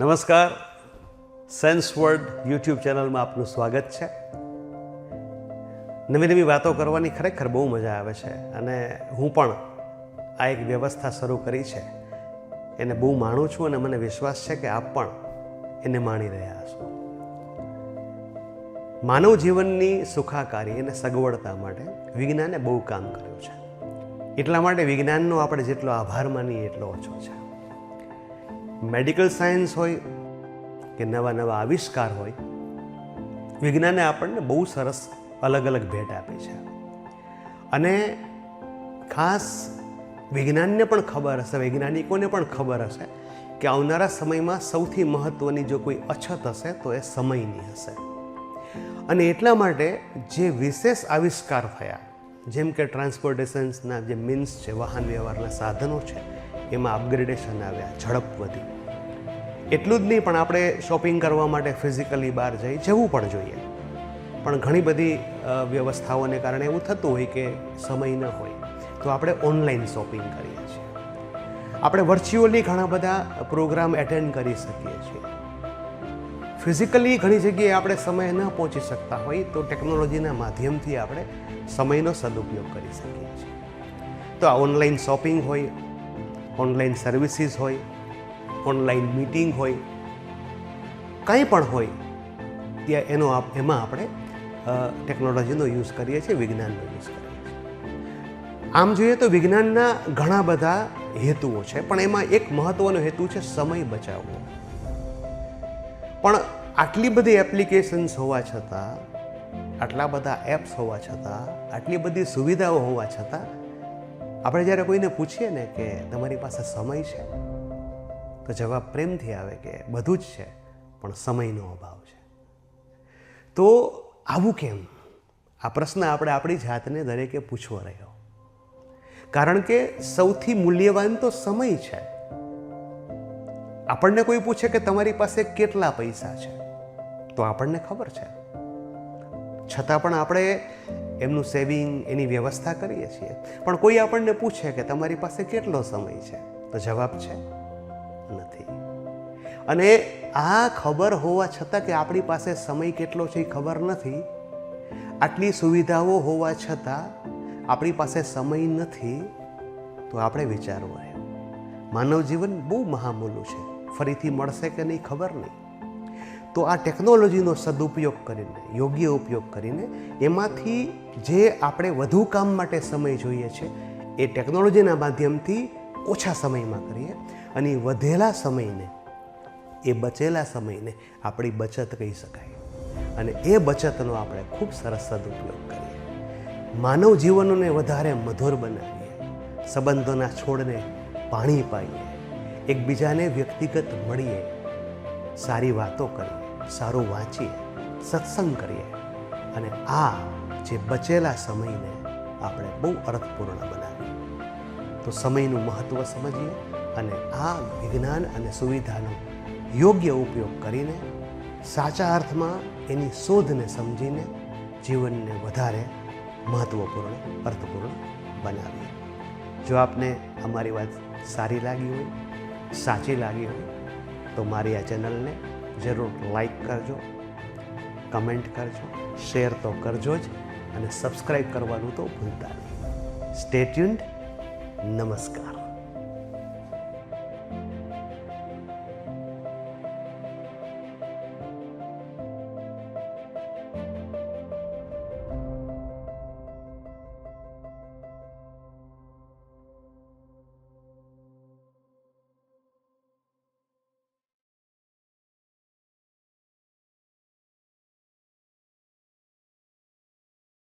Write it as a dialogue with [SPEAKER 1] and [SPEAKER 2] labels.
[SPEAKER 1] નમસ્કાર, sense world YouTube ચેનલમાં આપનું સ્વાગત છે. નવી નવી વાતો કરવાની ખરેખર બહુ મજા આવે છે અને હું પણ આ એક વ્યવસ્થા શરૂ કરી છે એને બહુ માણું છું અને મને વિશ્વાસ છે કે આપ પણ એને માણી રહ્યા છો. માનવ જીવનની સુખાકારી અને સગવડતા માટે વિજ્ઞાને બહુ કામ કર્યું છે. એટલા માટે વિજ્ઞાનનો આપણે જેટલો આભાર માનીએ એટલો ઓછો છે. મેડિકલ સાયન્સ હોય કે નવા નવા આવિષ્કાર હોય, વિજ્ઞાને આપણને બહુ સરસ અલગ અલગ ભેટ આપી છે. અને ખાસ વિજ્ઞાનને પણ ખબર હશે, વૈજ્ઞાનિકોને પણ ખબર હશે કે આવનારા સમયમાં સૌથી મહત્ત્વની જો કોઈ અછત હશે તો એ સમયની હશે. અને એટલા માટે જે વિશેષ આવિષ્કાર થયા, જેમ કે ટ્રાન્સપોર્ટેશન્સના જે મીન્સ છે, વાહન વ્યવહારના સાધનો છે, એમાં અપગ્રેડેશન આવ્યા, ઝડપ વધી. એટલું જ નહીં, પણ આપણે શોપિંગ કરવા માટે ફિઝિકલી બહાર જવું પણ જોઈએ. પણ ઘણી બધી વ્યવસ્થાઓને કારણે એવું થતું હોય કે સમય ન હોય તો આપણે ઓનલાઈન શોપિંગ કરીએ છીએ. આપણે વર્ચ્યુઅલી ઘણા બધા પ્રોગ્રામ એટેન્ડ કરી શકીએ છીએ. ફિઝિકલી ઘણી જગ્યાએ આપણે સમય ન પહોંચી શકતા હોય તો ટેકનોલોજીના માધ્યમથી આપણે સમયનો સદુપયોગ કરી શકીએ છીએ. તો આ ઓનલાઈન શોપિંગ હોય, ઓનલાઈન સર્વિસીસ હોય, ઓનલાઈન મીટિંગ હોય, કંઈ પણ હોય ત્યાં એમાં આપણે ટેકનોલોજીનો યુઝ કરીએ છીએ, વિજ્ઞાનનો યુઝ કરીએ છીએ. આમ જોઈએ તો વિજ્ઞાનના ઘણા બધા હેતુઓ છે, પણ એમાં એક મહત્ત્વનો હેતુ છે સમય બચાવવો. પણ આટલી બધી એપ્લિકેશન્સ હોવા છતાં, આટલા બધા એપ્સ હોવા છતાં, આટલી બધી સુવિધાઓ હોવા છતાં આપણે જ્યારે કોઈને પૂછીએ ને કે તમારી પાસે સમય છે, તો જવાબ પ્રેમથી આવે કે બધું જ છે પણ સમયનો અભાવ છે. તો આવું કેમ? આ પ્રશ્ન આપણે આપણી જાતને દરેકે પૂછવો રહ્યો. કારણ કે સૌથી મૂલ્યવાન તો સમય છે. આપણને કોઈ પૂછે કે તમારી પાસે કેટલા પૈસા છે, તો આપણને ખબર છે, છતાં પણ આપણે એમનું સેવિંગ, એની વ્યવસ્થા કરીએ છીએ. પણ કોઈ આપણને પૂછે કે તમારી પાસે કેટલો સમય છે, તો જવાબ છે નથી. અને આ ખબર હોવા છતાં કે આપણી પાસે સમય કેટલો છે એ ખબર નથી, આટલી સુવિધાઓ હોવા છતાં આપણી પાસે સમય નથી, તો આપણે વિચારવું રહ્યું. માનવ જીવન બહુ મહામૂલું છે, ફરીથી મળશે કે નહીં ખબર નહીં. તો આ ટેકનોલોજીનો સદુપયોગ કરીને, યોગ્ય ઉપયોગ કરીને, એમાંથી જે આપણે વધુ કામ માટે સમય જોઈએ છે એ ટેકનોલોજીના માધ્યમથી ઓછા સમયમાં કરીએ અને વધેલા સમયને, એ બચેલા સમયને આપણી બચત કહી શકાય. અને એ બચતનો આપણે ખૂબ સરસ સદુપયોગ કરીએ. માનવ જીવનને વધારે મધુર બનાવીએ, સંબંધોના છોડને પાણી પાઈએ, એકબીજાને વ્યક્તિગત મળીએ, સારી વાતો કરીએ, સારું વાંચીએ, સત્સંગ કરીએ અને આ જે બચેલા સમયને આપણે બહુ અર્થપૂર્ણ બનાવીએ. તો સમયનું મહત્ત્વ સમજીએ અને આ વિજ્ઞાન અને સુવિધાનો યોગ્ય ઉપયોગ કરીને, સાચા અર્થમાં એની શોધને સમજીને જીવનને વધારે મહત્ત્વપૂર્ણ, અર્થપૂર્ણ બનાવીએ. જો આપને અમારી વાત સારી લાગી હોય, સાચી લાગી હોય, તો મારી આ ચેનલને જરૂર લાઈક કરજો, કમેન્ટ કરજો, શેર તો કરજો જ અને સબસ્ક્રાઈબ કરવાનું તો ભૂલતા નહીં. Stay tuned. નમસ્કાર.